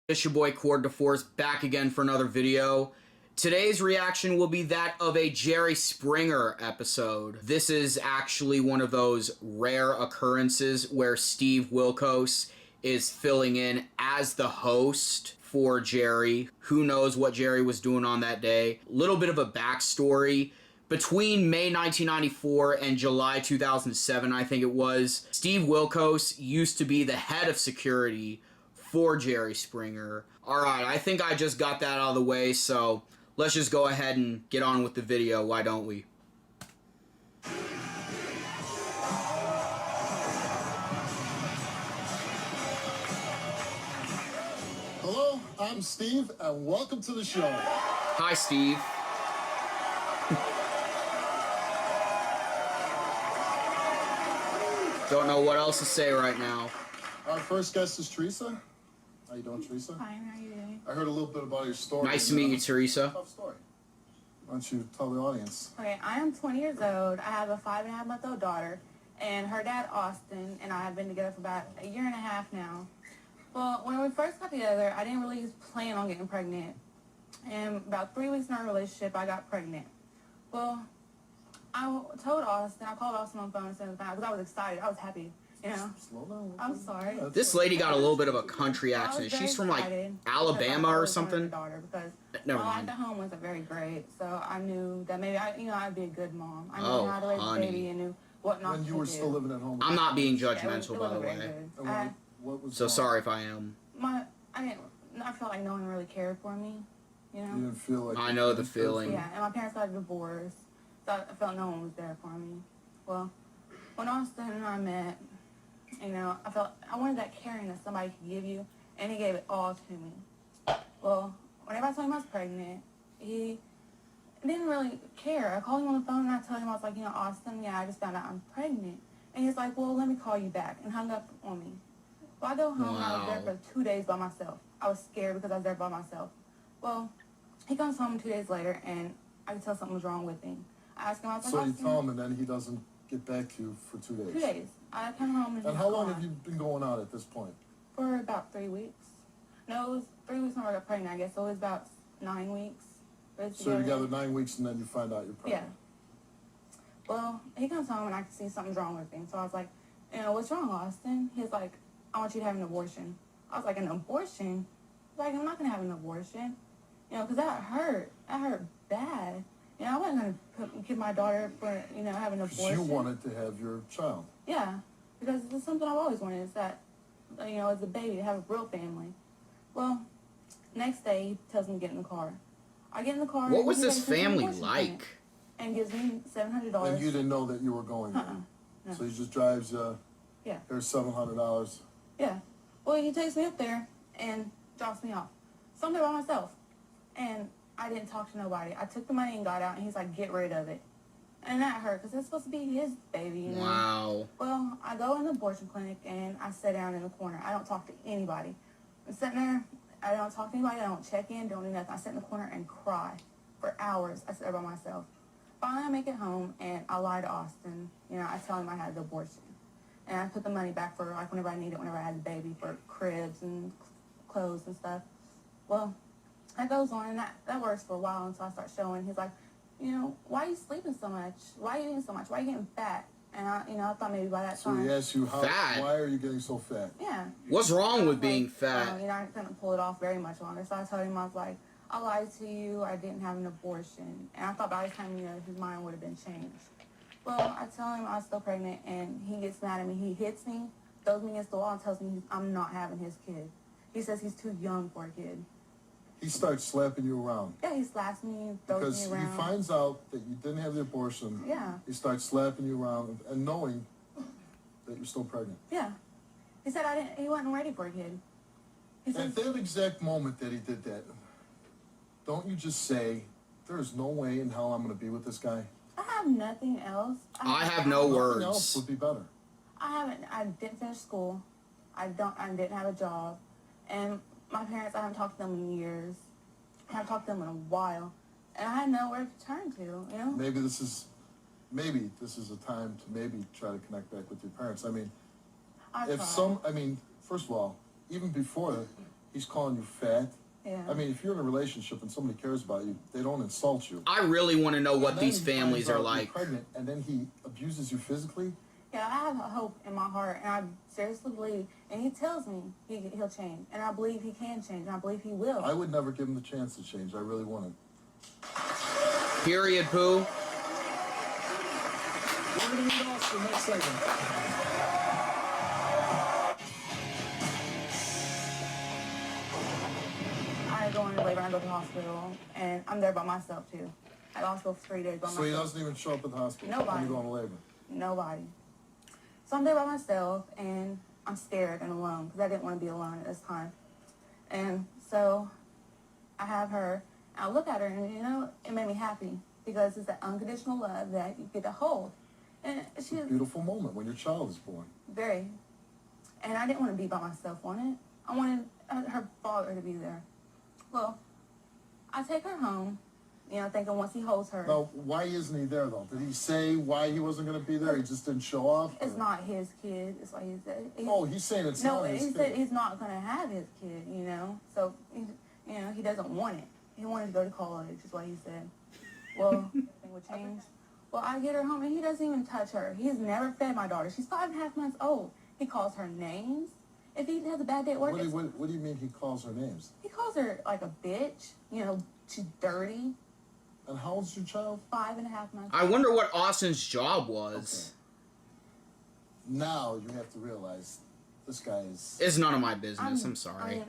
It's your boy Cord DeForce back again for another video. Today's reaction will be that of a Jerry Springer episode. This is actually one of those rare occurrences where Steve Wilkos is filling in as the host for Jerry. Who knows what Jerry was doing on that day. Little bit of a backstory. Between May 1994 and July 2007, I think it was, Steve Wilkos used to be the head of security for Jerry Springer. Alright, I think I just got that out of the way, so let's just go ahead and get on with the video, why don't we? Hello, I'm Steve, and welcome to the show. Hi, Steve. Don't know what else to say right now. Our first guest is Teresa. How you doing, Teresa? Fine, how are you doing? I heard a little bit about your story. Nice to meet you, Teresa. Tough story. Why don't you tell the audience? Okay, I am 20 years old. I have a 5.5-month-old daughter, and her dad, Austin, and I have been together for about a year and a half now. Well, when we first got together, I didn't really plan on getting pregnant. And about 3 weeks in our relationship, I got pregnant. Well, I told Austin, I called Austin on the phone and said, because I was excited, I was happy. You know, Slow down. I'm sorry. Yeah, This lady got a little bit of a country accent. She's from, like, Alabama or something. Because Never my life mind. at home wasn't very great, so I knew that maybe I'd be a good mom. I knew Oh, how to raise honey. a baby and knew what not When to you were do. still living at home. I'm not being Yeah, it judgmental, by the wasn't very way. good. And what was So wrong? sorry if I am. I felt like no one really cared for me, you know? You didn't feel like... I know the feeling. Yeah, and my parents got a divorce, so I felt no one was there for me. Well, when Austin and I met, you know, I wanted that caring that somebody could give you, and he gave it all to me. Well, whenever I told him I was pregnant, he didn't really care. I called him on the phone and I told him, I was like, Austin, yeah, I just found out I'm pregnant. And he's like, well, let me call you back, and hung up on me. Well, I go home and I was there for 2 days by myself. I was scared because I was there by myself. Well, he comes home 2 days later, and I could tell something was wrong with him. I asked him, I was like, So you Austin, tell him, and then he doesn't get back to you for 2 days. 2 days. I come home and And how long have you been going out at this point? For about 3 weeks. No, it was 3 weeks when I got pregnant, I guess. So it was about 9 weeks. So you're together 9 weeks, and then you find out you're pregnant. Yeah. Well, he comes home and I can see something's wrong with him. So I was like, what's wrong, Austin? He's like, I want you to have an abortion. I was like, an abortion? Like, I'm not going to have an abortion. Because that hurt. That hurt bad. I wasn't going to give my daughter for, having an abortion. Because you wanted to have your child. Yeah. Because it's something I've always wanted, is that, as a baby, to have a real family. Well, next day, he tells me to get in the car. I get in the car. What was and he this takes me to an family abortion like? clinic and gives me $700. And you didn't know that you were going there. No. So he just drives Yeah. Here's $700. Yeah. Well, he takes me up there and drops me off. So I'm there by myself. And I didn't talk to nobody. I took the money and got out, and he's like, get rid of it. And that hurt, because it's supposed to be his baby, Wow. Well, I go in the abortion clinic, and I sit down in the corner. I don't talk to anybody. I'm sitting there. I don't talk to anybody. I don't check in, don't do nothing. I sit in the corner and cry for hours. I sit there by myself. Finally, I make it home, and I lie to Austin. I tell him I had the abortion. And I put the money back for, like, whenever I need it, whenever I had the baby, for cribs and clothes and stuff. Well, that goes on, and that works for a while until I start showing. He's like, why are you sleeping so much? Why are you eating so much? Why are you getting fat? And I thought maybe by that So time. he asked you, Fat? why are you getting so fat? Yeah. What's wrong with being I fat? couldn't pull it off very much longer. So I told him, I was like, I lied to you. I didn't have an abortion. And I thought by the time, his mind would have been changed. Well, I tell him I was still pregnant, and he gets mad at me. He hits me, throws me against the wall, and tells me I'm not having his kid. He says he's too young for a kid. He starts slapping you around. Yeah, he slaps me, throws me around. Because he finds out that you didn't have the abortion. Yeah. He starts slapping you around and knowing that you're still pregnant. Yeah. He said he wasn't ready for a kid. He said, At that exact moment that he did that, don't you just say, there's no way in hell I'm going to be with this guy? I have nothing else. I have no Nothing else words. would be better. I didn't finish school. I didn't have a job. And my parents, I haven't talked to them in years. I haven't talked to them in a while. And I had nowhere to turn to, Maybe this is a time to maybe try to connect back with your parents. I mean, I tried. first of all, even before that, He's calling you fat. Yeah. I mean, if you're in a relationship and somebody cares about you, they don't insult you. I really want to know what And then these he families finds are out like. You're pregnant, and then he abuses you physically. Yeah, I have a hope in my heart, and I seriously believe, and he tells me he'll change, and I believe he can change, and I believe he will. I would never give him the chance to change. I really wouldn't. Period, Pooh. We're going to meet Austin next segment. I go into labor, I go to the hospital, and I'm there by myself too. At the hospital for 3 days by myself. So he doesn't even show up at the hospital Nobody. when you go into labor? Nobody. So I'm there by myself, and I'm scared and alone, because I didn't want to be alone at this time. And so I have her, and I look at her, and, you know, it made me happy, because it's that unconditional love that you get to hold. And It's she's a beautiful moment when your child is born. very. And I didn't want to be by myself on it. I wanted her father to be there. Well, I take her home, you know, thinking once he holds her. Now, why isn't he there, though? Did he say why he wasn't going to be there? He just didn't show up? It's or- not his kid. It's like he said. Oh, he's saying it's No, not his he kid. said he's not going to have his kid, you know. So, you know, he doesn't want it. He wanted to go to college, is what he said. Well, everything would change. Well, I get her home, and he doesn't even touch her. He's never fed my daughter. She's 5.5 months old. He calls her names. If he has a bad day at work, What do you mean he calls her names? he calls her like a bitch. You know, she's dirty. And how old's your child? 5.5 months. I wonder what Austin's job was. Now you have to realize this guy is... It's none of my business. I'm sorry. I mean,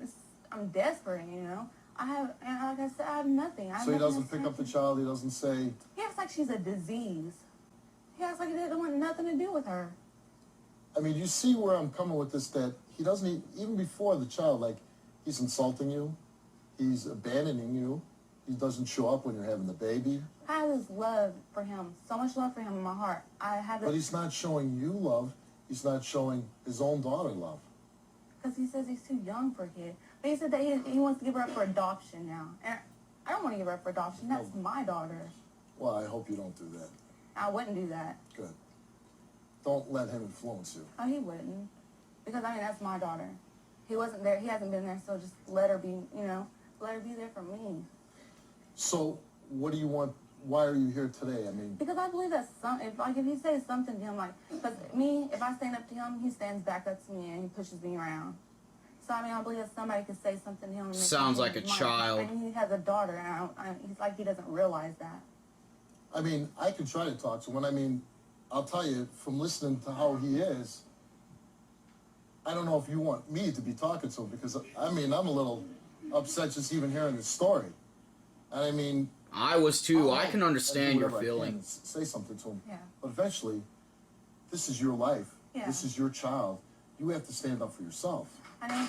I'm desperate, you know. I have, and like I said, I have nothing. I have So he nothing doesn't to pick up the say. child, he doesn't say... He acts like she's a disease. He acts like he didn't want nothing to do with her. I mean, you see where I'm coming with this, that he doesn't, even before the child, like, he's insulting you, he's abandoning you, he doesn't show up when you're having the baby. I have this love for him, so much love for him in my heart. I have But it he's not showing you love, he's not showing his own daughter love. because he says he's too young for a kid. But he said that he wants to give her up for adoption now. And I don't want to give her up for adoption. That's my daughter. Well, I hope you don't do that. I wouldn't do that. Good. Don't let him influence you. Oh, he wouldn't. Because, I mean, that's my daughter. He wasn't there. He hasn't been there, so just let her be, you know, let her be there for me. So, what do you want? Why are you here today? I mean, Because I believe that if he says something to him, like, because me, if I stand up to him, he stands back up to me and he pushes me around. So, I mean, I believe that somebody could say something to him. And make Sounds him like a change his mind. child. And he has a daughter, and he's like he doesn't realize that. I mean, I can try to talk to him. I mean, I'll tell you, from listening to how he is, I don't know if you want me to be talking to him, because, I mean, I'm a little upset just even hearing his story. And I mean... I was too. I I'll can do understand your whatever I can and feelings. say something to him. Yeah. But eventually, this is your life. Yeah. This is your child. You have to stand up for yourself. I mean,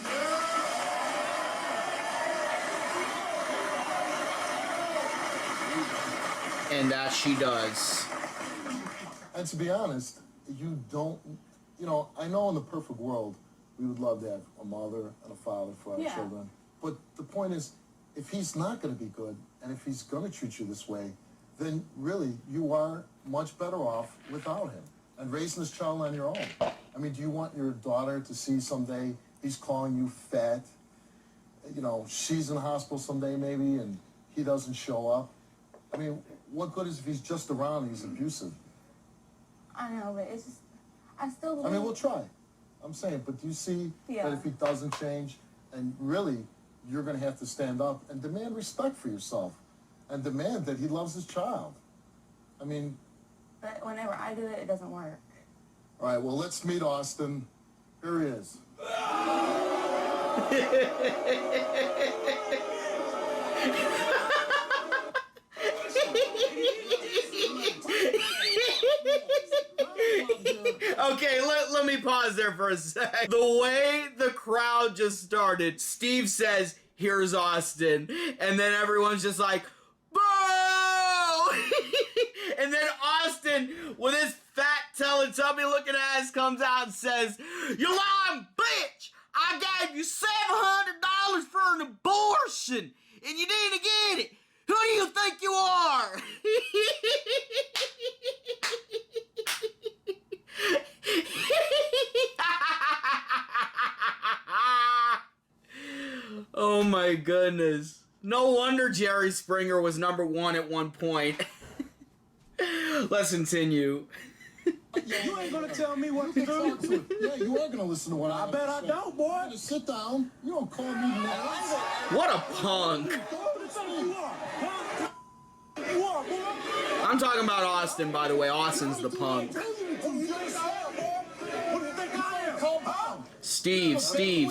And that she does. And to be honest, you don't, you know, I know in the perfect world, we would love to have a mother and a father for our Yeah. children. But the point is, if he's not going to be good, and if he's going to treat you this way, then really, you are much better off without him and raising this child on your own. I mean, do you want your daughter to see someday he's calling you fat? You know, she's in the hospital someday maybe, and he doesn't show up. I mean, what good is if he's just around and he's abusive? I know, but it's just, I still believe. I mean, we'll try. I'm saying, but do you see Yeah. that if he doesn't change, and really, you're going to have to stand up and demand respect for yourself, and demand that he loves his child. I mean, But whenever I do it, it doesn't work. all right, well, let's meet Austin. Here he is. Okay, let me pause there for a sec. The way the crowd just started, Steve says, "Here's Austin," and then everyone's just like, "Boo!" And then Austin, with his fat Teletubby looking ass, comes out and says, "You lying bitch! I gave you $700 for an abortion, and you didn't get it. Who do you think you are?" my goodness. No wonder Jerry Springer was #1 at one point. Let's continue. Yeah, You ain't gonna tell me what to do. Yeah, you are gonna listen to what I bet I don't, boy. Just sit down. You don't call me names. What a punk. You are, boy. I'm talking about Austin, by the way. Austin's the punk. What do you think I am? Calm down. Steve. You're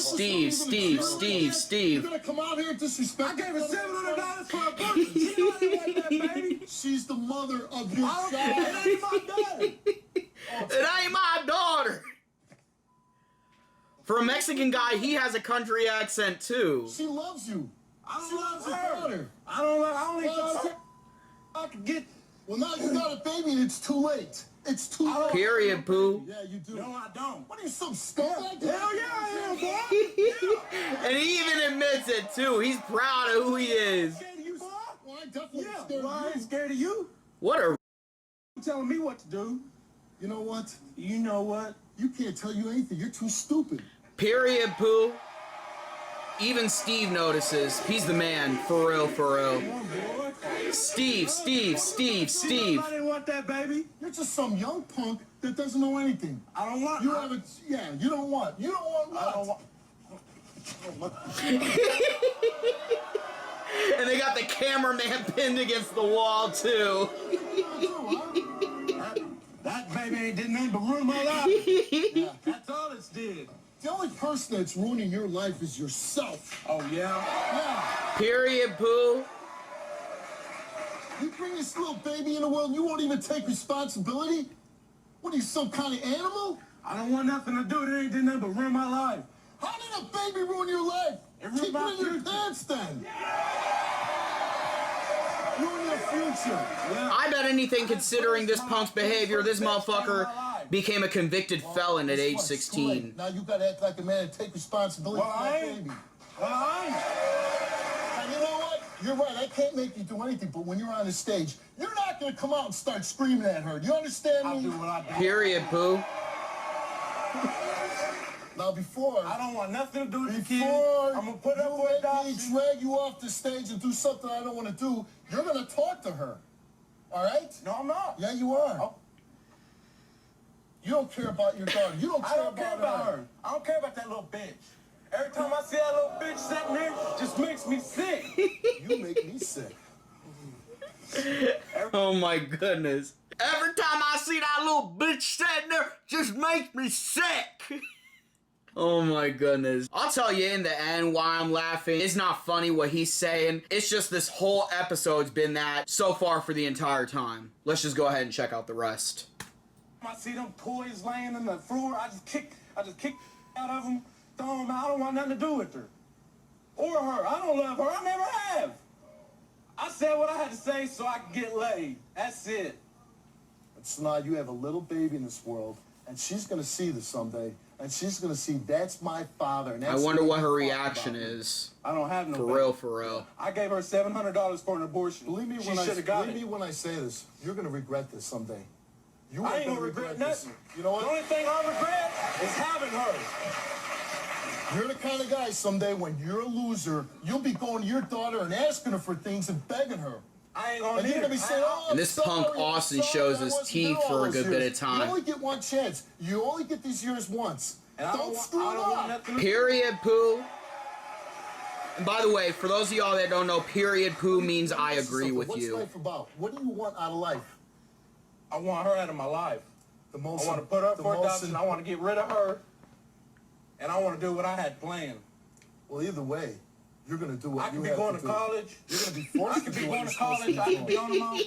gonna come out here and disrespect. I gave her $700 for a abortion. She know I didn't like that, baby. She's the mother of your I don't child. care. That ain't my daddy. It ain't my daughter. For a Mexican guy, he has a country accent too. She loves you. I She don't loves love your her. daughter. I only Well, thought I could get. Well, now you got a baby and it's too late. It's too late. Period, Pooh. Yeah, you do. No, I don't. What are you, some scumbag? Hell yeah, I am, boy. And he even admits it too. He's proud of who he is. Scared of you, boy? Well, I definitely Yeah, scared well, I of ain't you. scared of you. What a You telling me what to do. You know what? You know what? You can't tell you anything. You're too stupid. period, Pooh. Even Steve notices. He's the man. For real, for real. Come on, boy. Steve. I didn't want that, baby. You're just some young punk that doesn't know anything. I don't want. You haven't. Yeah, you don't want. You don't want what? I don't want. And they got the cameraman pinned against the wall, too. That baby ain't did nothing but ruin my life. Yeah. That's all it's did. The only person that's ruining your life is yourself. Oh yeah. Yeah. Period, Pooh. You bring this little baby in the world, you won't even take responsibility? What are you, some kind of animal? I don't want nothing to do. It ain't did nothing but ruin my life. How did a baby ruin your life? It ruined Keep my it in your future. pants then. Ruin your future. Yeah. I bet anything considering this punk's behavior, this motherfucker became a convicted felon at Guess age what? It's too 16. late. Now you gotta act like a man and take responsibility Well, for I that ain't. baby. Well, I ain't. And you know what? You're right. I can't make you do anything, but when you're on the stage, you're not gonna come out and start screaming at her. Do you understand I'll me? do what I do. Period, Pooh. Now before I don't want nothing to do with the kid. Before I'm gonna put up you with make adoption. me drag you off the stage and do something I don't want to do, you're gonna talk to her. All right? No, I'm not. Yeah, you are. Oh. You don't care about your daughter. You don't I care don't care about her. I don't care about that little bitch. Every time I see that little bitch sitting there, it just makes me sick. You make me sick. Oh my goodness. Every time I see that little bitch sitting there, just makes me sick. Oh my goodness. I'll tell you in the end why I'm laughing. It's not funny what he's saying. It's just this whole episode's been that so far for the entire time. Let's just go ahead and check out the rest. I see them toys laying on the floor. I just kick out of them, throw them out. I don't want nothing to do with her. Or her. I don't love her. I never have. I said what I had to say so I could get laid. That's it. So now you have a little baby in this world, and she's gonna see this someday, and she's gonna see that's my father. And I that's wonder what her you talk reaction about me. is. I don't have no For baby. real, for real. I gave her $700 for an abortion. Believe me she when I should have got believe me it. when I say this, you're gonna regret this someday. You I are ain't gonna regret this. nothing. You know The what? only thing I regret is having her. You're the kind of guy someday when you're a loser, you'll be going to your daughter and asking her for things and begging her. I ain't gonna And need you're gonna be her. saying, "Oh, And this punk Austin shows his teeth for a good bit of time. You only get one chance. You only get these years once. And Don't screw I it don't want up. nothing to Period, Pooh. And by the way, for those of y'all that don't know, period, Pooh means I agree with What's you. life about? What do you want out of life? I want her out of my life. The most. I want to put her the for most- adoption. I want to get rid of her. And I want to do what I had planned. Well, either way, you're gonna do what I you could be have going to to do. college. You're gonna be I forced could to be do what going you're to supposed college. to I do. could be on my own.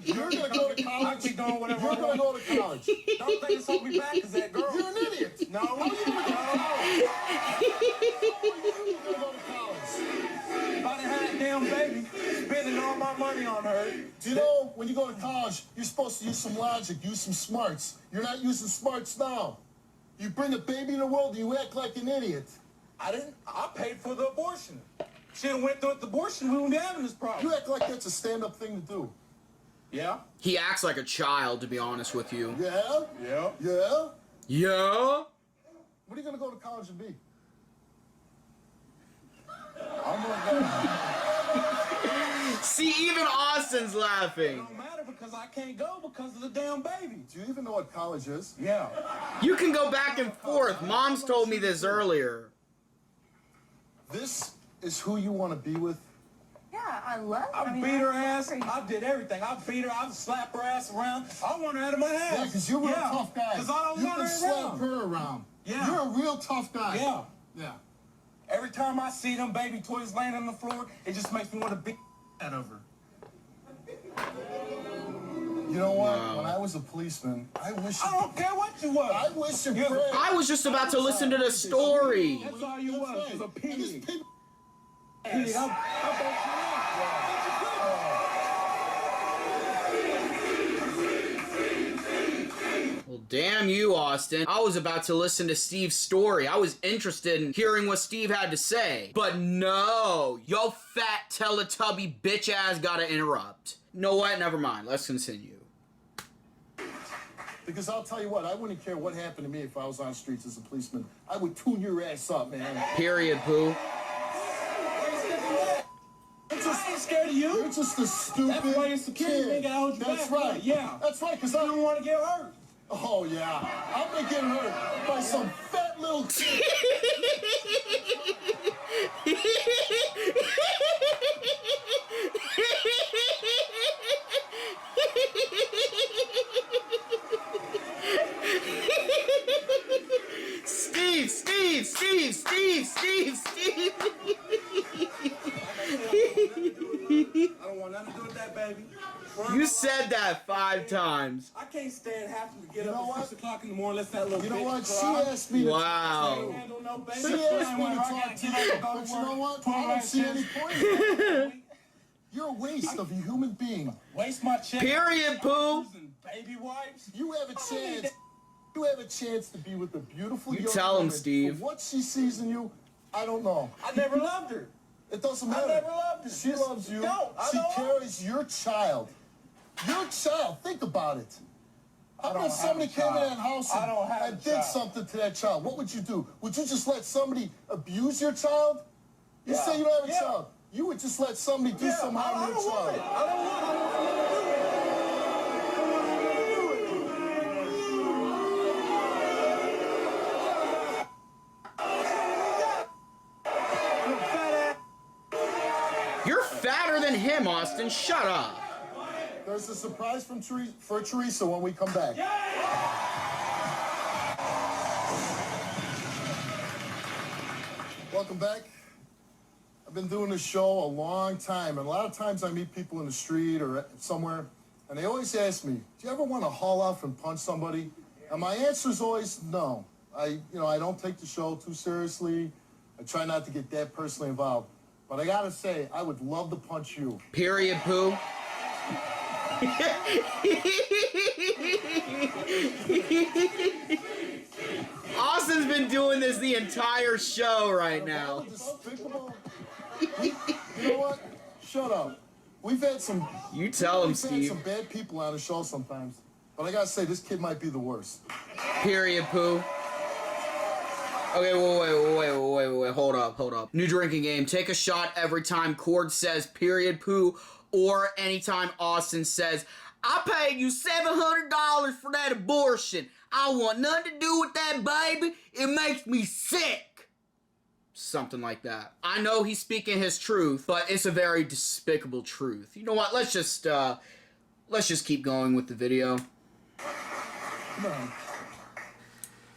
You're gonna go to college. I could be doing whatever You're I gonna want. go to college. Don't think it's holding me back because that girl. You're an idiot. No. How are you gonna go to college? You're gonna go to college. If I done had a damn baby, spending all my money on her. Do you know when you go to college, you're supposed to use some logic, use some smarts. You're not using smarts now. You bring a baby in the world and you act like an idiot. I paid for the abortion. She done went through with the abortion, we wouldn't be having this problem. You act like that's a stand-up thing to do. Yeah? He acts like a child, to be honest with you. Yeah? Yeah. Yeah? Yeah? What are you gonna go to college and be? I'm gonna See, even Austin's It laughing. don't matter because I can't go because of the damn baby. Do you even know what college is? Yeah. You can go back and forth. Mom's told me this earlier. This is who you want to be with? Yeah, I love her. I mean, beat her I ass. love her. I did everything. I beat her. I slapped her ass around. I want her out of my house. Yeah, because you're a real tough guy. Because I don't you want can her slap around. her around. Yeah. You're a real tough guy. Yeah. Yeah. Every time I see them baby toys laying on the floor, it just makes me want to beat out of her. You know what? Wow. When I was a policeman, I wish. I don't care what you was. I wish your You're- friend. I was just about to listen to the story. That's all you was. Was a And pig. this pig- Pig. I Well, damn you, Austin. I was about to listen to Steve's story. I was interested in hearing what Steve had to say. But no, yo fat Teletubby bitch ass gotta interrupt. Know what? Never mind. Let's continue. Because I'll tell you what, I wouldn't care what happened to me if I was on the streets as a policeman. I would tune your ass up, man. Period, Pooh. ain't scared of you. You're just a stupid That's why you're security kid. nigga held you That's back. right. Yeah. That's right, because I I don't want to get hurt. Oh, yeah. I'm going to get hurt by some fat little kid. Steve. I don't want nothing to do with that baby. You said that 5 times. I can't stand having to get You know up what? at 6 o'clock in the morning. Let that little You know bitch what? She cry. asked me to... Wow. Handle no baby. She asked me to talk to you, but you know what? I don't see any point in it. You're a waste of a human being. Waste my check. Period, Pooh. And baby wipes. You have a chance. You have a chance to be with a beautiful You young tell him, woman. Steve. For what she sees in you, I don't know. I never loved her. It doesn't I matter. never loved her. She Just loves you. don't. I She don't. carries your child. Your child. Think about it. How don't about have somebody a came in child. that house I don't have and a did child. something to that child? What would you do? Would you just let somebody abuse your child? You Yeah. say you don't have a Yeah. child. You would just let somebody do some harm I to your don't want child. it. I don't want You're fatter than him, Austin. Shut up. There's a surprise from for Teresa when we come back. Welcome back. I've been doing this show a long time, and a lot of times I meet people in the street or somewhere, and they always ask me, "Do you ever want to haul off and punch somebody?" And my answer is always no. I don't take the show too seriously. I try not to get that personally involved. But I gotta say, I would love to punch you. Period, Pooh. Austin's been doing this the entire show right now. Despicable. You know what? Shut up. We've had some. You tell him, We've had Steve. some bad people on the show sometimes, but I gotta say this kid might be the worst. Period, Pooh. Okay, wait, hold up. New drinking game. Take a shot every time Cord says period, Pooh, or anytime Austin says, I paid you $700 for that abortion. I want nothing to do with that, baby. It makes me sick. Something like that. I know he's speaking his truth, but it's a very despicable truth. You know what? Let's just keep going with the video. Come on.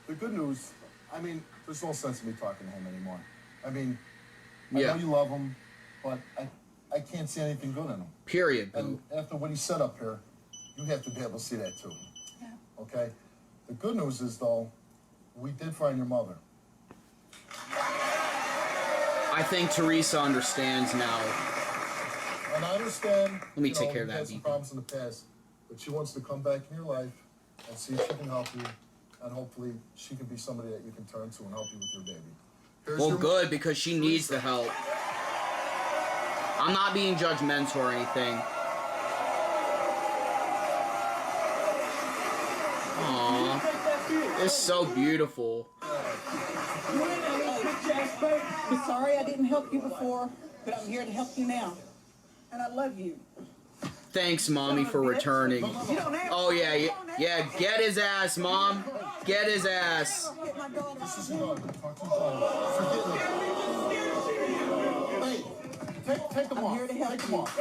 The good news, I mean, there's no sense in me talking to him anymore. I mean, I Yeah. know you love him, but I can't see anything good in him. Period, Pooh. And after what he said up here, you have to be able to see that too. Yeah. Okay? The good news is, though, we did find your mother. I think Teresa understands now. And I understand. Let me take care of you've that, had some Beacon. problems in the past, but she wants to come back in your life and see if she can help you, and hopefully she can be somebody that you can turn to and help you with your baby. Here's Well, your- good, because she needs the help. I'm not being judgmental or anything. Aww. It's so beautiful. bitch ass baby. I'm sorry I didn't help you before, but I'm here to help you now. And I love you. Thanks, Mommy, for returning. Oh, yeah, yeah, get his ass, Mom. Get his ass. Get my daughter. This is your daughter. Talk to your daughter. Forget it. Hey, take him I'm off. here to help Take him you. off.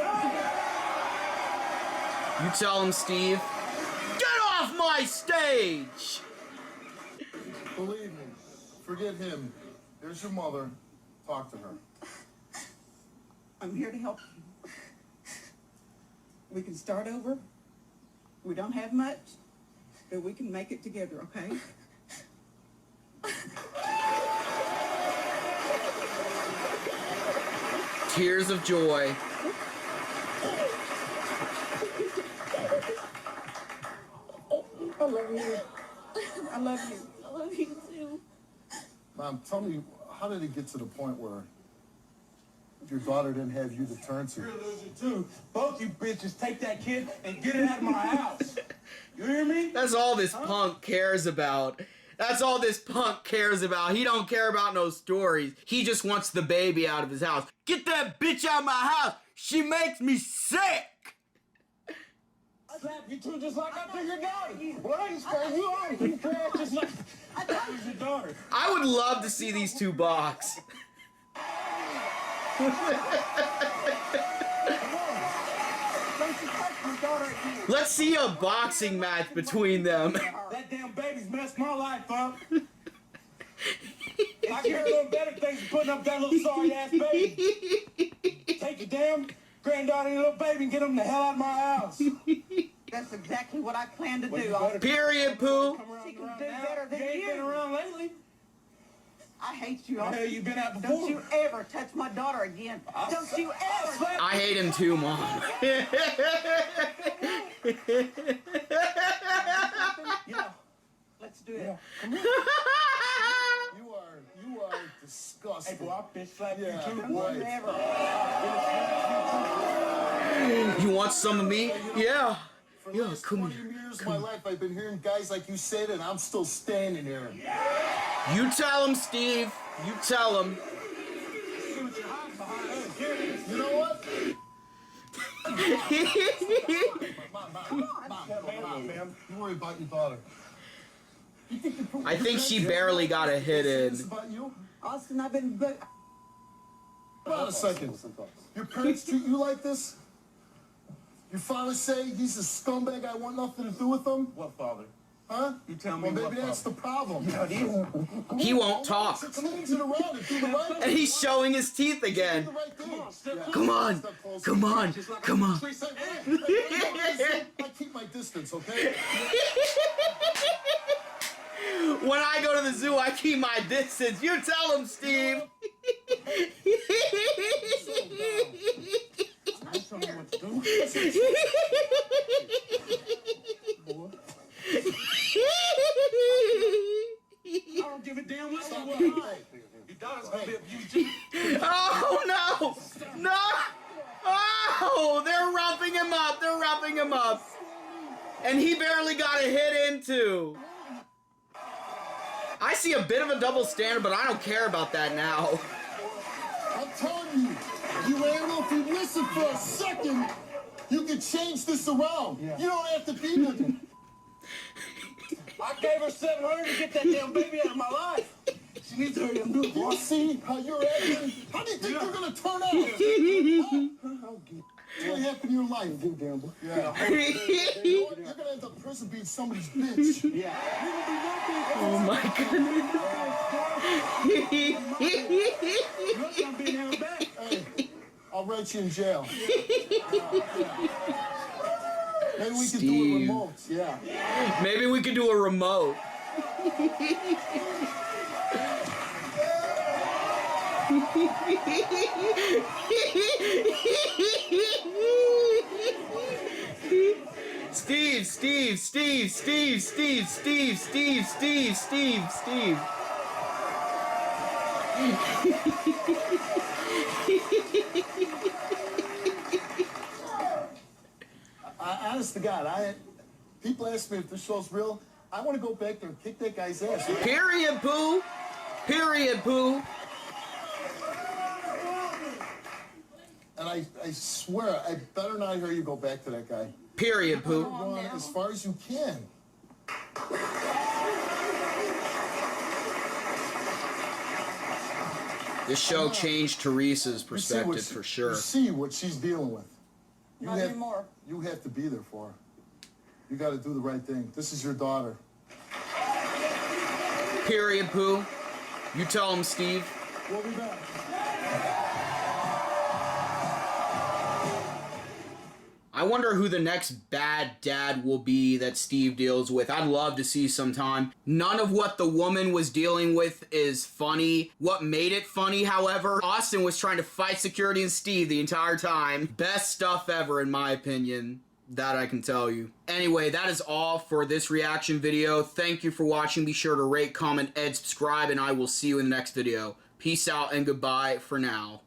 You tell him, Steve. Get off my stage! Believe me, forget him. There's your mother. Talk to her. I'm here to help you. We can start over. We don't have much, but we can make it together, okay? Tears of joy. I love you. I love you. I love you too. Mom, tell me, how did it get to the point where your daughter didn't have you to turn to? You're a loser too. Both you bitches take that kid and get it out of my house. You hear me? That's all this punk cares about. That's all this punk cares about. He don't care about no stories. He just wants the baby out of his house. Get that bitch out of my house. She makes me sick. I slap you too, just like I do your daughter. Well, I ain't sparing you on. You trash just like I was your daughter. I would love to see these two box. Don't you touch my daughter again. Let's see a boxing match between them. That damn baby's messed my life up. I can hear little better things than putting up that little sorry ass baby. Take your damn granddaughter and your little baby and get them the hell out of my house. That's exactly what I plan to Well, you do. better Period, Pooh. come around She can around do now. better than You ain't been you. around lately. I hate you. Where the hell you been at before? Don't you ever touch my daughter again. Don't you ever. I hate him too, Mom. Yeah. Let's do it. You are disgusting. Hey, boy, I'll bitch slap you Yeah. too, Don't boy. you ever. You want some of me? Yeah. For the Yeah, last come 20 here. years of my life, I've been hearing guys like you say that, and I'm still standing here. You tell him, Steve. You tell him. See what you're hiding behind us. Here it is. You know what? Ma'am. You worry about your daughter. You think I think she barely got a hit It's in. about you? Austin, I've been. Hold on a second. Your parents treat you like this? Your father say he's a scumbag, I want nothing to do with him? What, father? Huh? You tell me Well, what, maybe that's the father. problem. Yeah, it is. He won't talk. So change it around and do the right And thing. he's showing his teeth Do again. the right thing. Come on. Come on. Come on. I keep my distance, okay? When I go to the zoo, I keep my distance. You tell him, Steve. I tell you what to do. I don't give a damn what you want. Your daughter's gonna be abused too. Oh, no. No. Oh, they're roughing him up. They're roughing him up. And he barely got a hit into. I see a bit of a double standard, but I don't care about that now. I'm telling you, you animal, if you listen for a second, you can change this around. Yeah. You don't have to be with him. I gave her $700 to get that damn baby out of my life. She needs to hurry up and do it, boy. You see how you're acting? How do you think you're gonna turn out? What's gonna happen in your life? Do damn boy. Yeah. You know what? You're gonna end up in prison being somebody's bitch. Yeah. Oh, my goodness. You're gonna be held back. Hey, I'll write you in jail. Maybe we could do a Steve. remote. Yeah. Maybe we could do a remote. Steve, Steve, Steve, Steve, Steve, Steve, Steve, Steve, Steve, Steve. Honest to God, people ask me if this show's real. I want to go back there and kick that guy's ass. Period, Pooh. Period, Pooh. And I swear, I better not hear you go back to that guy. Period, Pooh. Go on as far as you can. This show changed Teresa's perspective for sure. You see what she's dealing with. Not anymore. You have to be there for her. You got to do the right thing. This is your daughter. Period, Pooh. You tell him, Steve. We'll be back. I wonder who the next bad dad will be that Steve deals with. I'd love to see sometime. None of what the woman was dealing with is funny. What made it funny, however, Austin was trying to fight security and Steve the entire time. Best stuff ever, in my opinion. That I can tell you. Anyway, that is all for this reaction video. Thank you for watching. Be sure to rate, comment, and subscribe, and I will see you in the next video. Peace out and goodbye for now.